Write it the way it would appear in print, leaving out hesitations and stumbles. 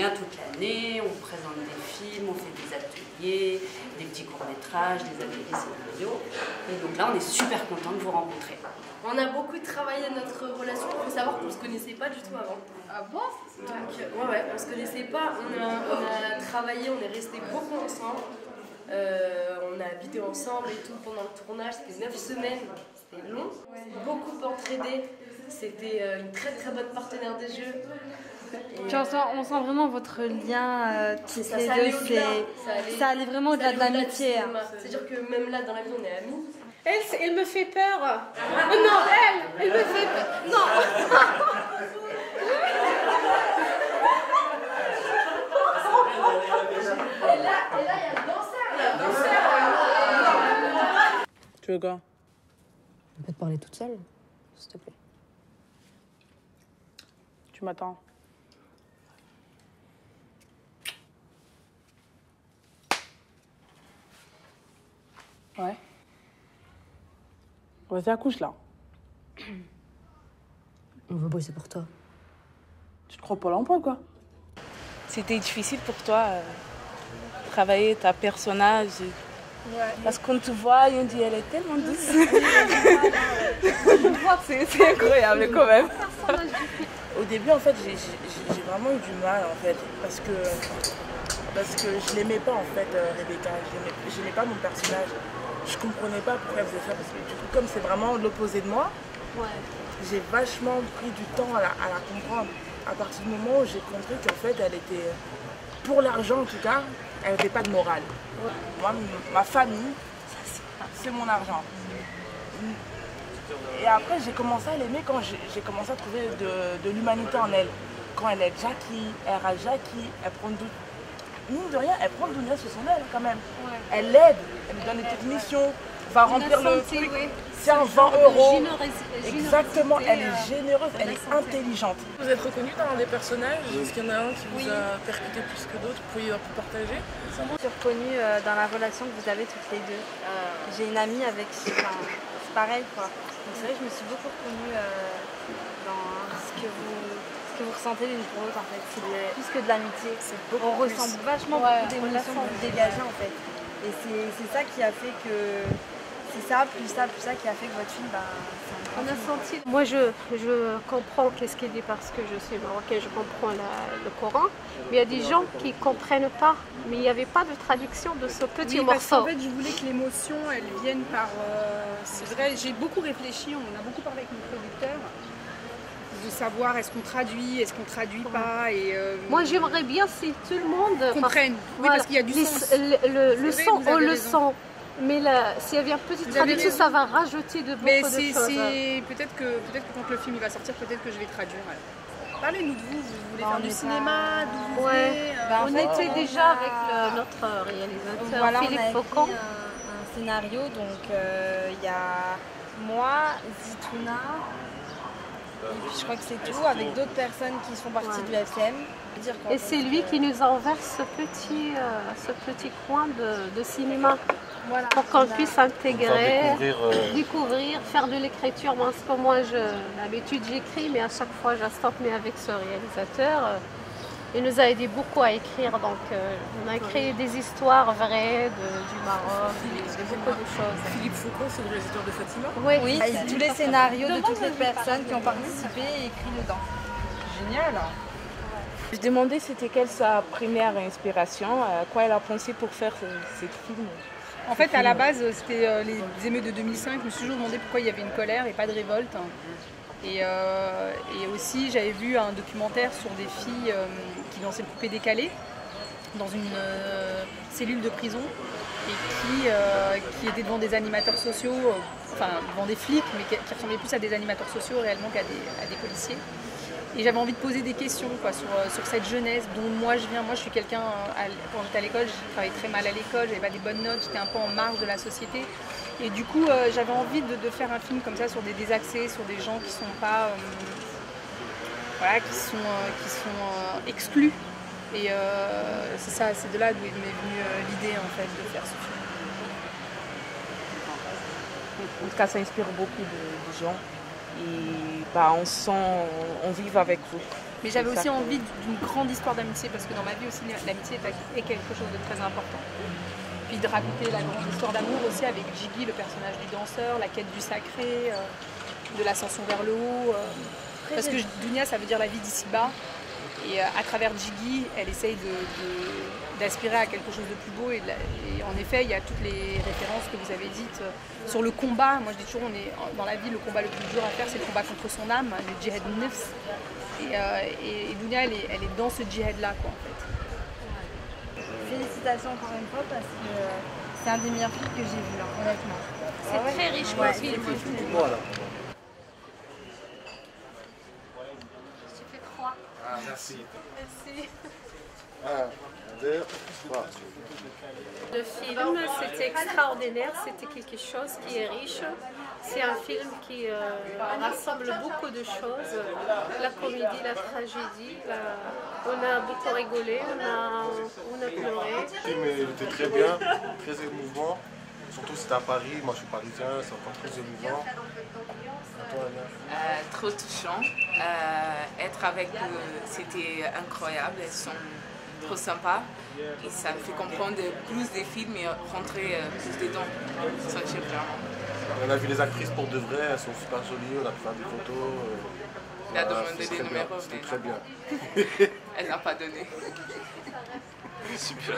vient toute l'année, on présente des films, on fait des ateliers, des petits courts-métrages, des ateliers scénario. Et donc là, on est super content de vous rencontrer. On a beaucoup travaillé notre relation, il faut savoir qu'on ne se connaissait pas du tout avant. Ah bon? Donc, ouais, on ne se connaissait pas, on a travaillé, on est restés beaucoup ensemble. On a habité ensemble et tout pendant le tournage, c'était 9 semaines, c'était long. Beaucoup entraîné, c'était une très très bonne partenaire des jeux. On sent vraiment votre lien tous les deux, ça allait vraiment au-delà de l'amitié. C'est-à-dire que même là dans la vie on est amis. Elle me fait peur. Non, elle me fait peur. Non. Et là, il y a le danseur. Tu veux quoi? On peut te parler toute seule, s'il te plaît. Tu m'attends. Ouais. Vas-y, accouche là. On veut bosser pour toi. Tu te crois pas l'emploi, quoi? C'était difficile pour toi travailler ta personnage. Ouais. Parce qu'on te voit et on dit elle est tellement douce. C'est incroyable quand même. Au début, en fait, j'ai vraiment eu du mal, en fait, parce que je l'aimais pas, en fait, Rebecca. Je n'aimais pas mon personnage. Je comprenais pas pourquoi elle faisait ça, parce que du coup, comme c'est vraiment l'opposé de moi, j'ai vachement pris du temps à la comprendre. À partir du moment où j'ai compris qu'en fait, elle était, pour l'argent en tout cas, elle n'avait pas de morale. Moi, ma famille, c'est mon argent. Et après, j'ai commencé à l'aimer quand j'ai commencé à trouver de l'humanité en elle. Quand elle aide Jackie, elle rate Jackie, elle prend mine de rien, elle prend Dounia sur son aile quand même. Ouais. Elle l'aide, elle lui donne des petites missions, va remplir le truc. Tiens, 20 €. Exactement, elle est généreuse, elle est intelligente. Vous êtes reconnue dans des personnages? Est-ce qu'il y en a un qui vous a percuté plus que d'autres? Vous pouvez un peu partager? Je suis reconnue dans la relation que vous avez toutes les deux. J'ai une amie avec... c'est pareil, quoi. Donc c'est vrai que je me suis beaucoup reconnue dans ce que vous ressentez l'une pour l'autre, en fait. C'est plus que de l'amitié. On ressent vachement beaucoup d'émotions que vous dégagez, en fait. Et c'est ça qui a fait que... C'est ça, plus ça qui a fait que votre film, on a senti. Moi, je comprends qu'est-ce qu'il dit parce que je suis marocaine, je comprends le Coran. Mais il y a des gens qui ne comprennent pas. Mais il n'y avait pas de traduction de ce petit morceau. Parce qu'en fait, je voulais que l'émotion, elle vienne par... c'est vrai, j'ai beaucoup réfléchi, on a beaucoup parlé avec mon producteur. De savoir est-ce qu'on traduit pas. Et moi, j'aimerais bien si tout le monde comprenne. Oui, parce qu'il y a du sens. Le son, on le sent. Mais là, s'il y avait un petit traduction, ça va rajouter beaucoup de choses. Peut-être que quand le film il va sortir, peut-être que je vais traduire. Parlez-nous de vous, vous voulez faire du cinéma, d'où vous venez on était déjà avec notre réalisateur Philippe Faucon. Un scénario, donc il y a moi, Zitouna, et puis je crois que c'est tout, avec d'autres personnes qui font partie du FCM. Et c'est lui qui nous enverse ce petit coin de cinéma. Voilà. Pour qu'on puisse intégrer, découvrir, faire de l'écriture. Parce que moi, d'habitude, j'écris, mais à chaque fois, j'assiste. Mais avec ce réalisateur, il nous a aidé beaucoup à écrire. Donc, on a créé des histoires vraies du Maroc, de beaucoup de choses. Philippe Faucon, c'est le réalisateur de Fatima? Oui, tous les scénarios de toutes les personnes qui ont participé et écrit dedans. Génial! Je demandais c'était quelle sa première inspiration, quoi elle a pensé pour faire ce film. En fait, à la base, c'était les émeutes de 2005. Je me suis toujours demandé pourquoi il y avait une colère et pas de révolte. Et aussi, j'avais vu un documentaire sur des filles qui dansaient le poupée décalé dans une cellule de prison et qui étaient devant des animateurs sociaux, enfin devant des flics, mais qui ressemblaient plus à des animateurs sociaux réellement qu'à des policiers. Et j'avais envie de poser des questions sur cette jeunesse dont moi je viens. Moi je suis quelqu'un, quand j'étais à l'école, je travaillais très mal à l'école, j'avais pas des bonnes notes, j'étais un peu en marge de la société. Et du coup j'avais envie de faire un film comme ça sur des désaxés, sur des gens qui sont pas... qui sont exclus. Et c'est ça, c'est de là d'où m'est venue l'idée en fait de faire ce film. En tout cas ça inspire beaucoup de gens. Et on vit avec vous. Mais j'avais aussi envie d'une grande histoire d'amitié, parce que dans ma vie aussi, l'amitié est quelque chose de très important. Puis de raconter la grande histoire d'amour aussi avec Jiggy, le personnage du danseur, la quête du sacré, de l'ascension vers le haut. Parce que Dounia, ça veut dire la vie d'ici-bas. Et à travers Jiggy, elle essaye d'aspirer à quelque chose de plus beau. Et en effet, il y a toutes les références que vous avez dites sur le combat. Moi, je dis toujours, dans la vie, le combat le plus dur à faire, c'est le combat contre son âme, le djihad nefs. Et Dounia, elle est dans ce djihad-là, quoi, en fait. Félicitations encore une fois parce que c'est un des meilleurs films que j'ai vu, là, honnêtement. C'est très riche comme film. Voilà. Tu fais 3. Ah, merci. Merci. 1, 2, 3. Le film, c'était extraordinaire, c'était quelque chose qui est riche. C'est un film qui rassemble beaucoup de choses, la comédie, la tragédie. On a beaucoup rigolé, on a pleuré. Le film était très bien, très émouvant. Surtout c'était à Paris, moi je suis parisien, c'est encore très émouvant. Trop touchant. Être avec eux, c'était incroyable. Elles sont trop sympas. Et ça me fait comprendre plus des films et rentrer plus dedans. Sentir vraiment. On a vu les actrices pour de vrai, elles sont super jolies, on a pu faire des photos. Il a demandé des numéros. C'était très bien. Elle n'a pas donné. Super.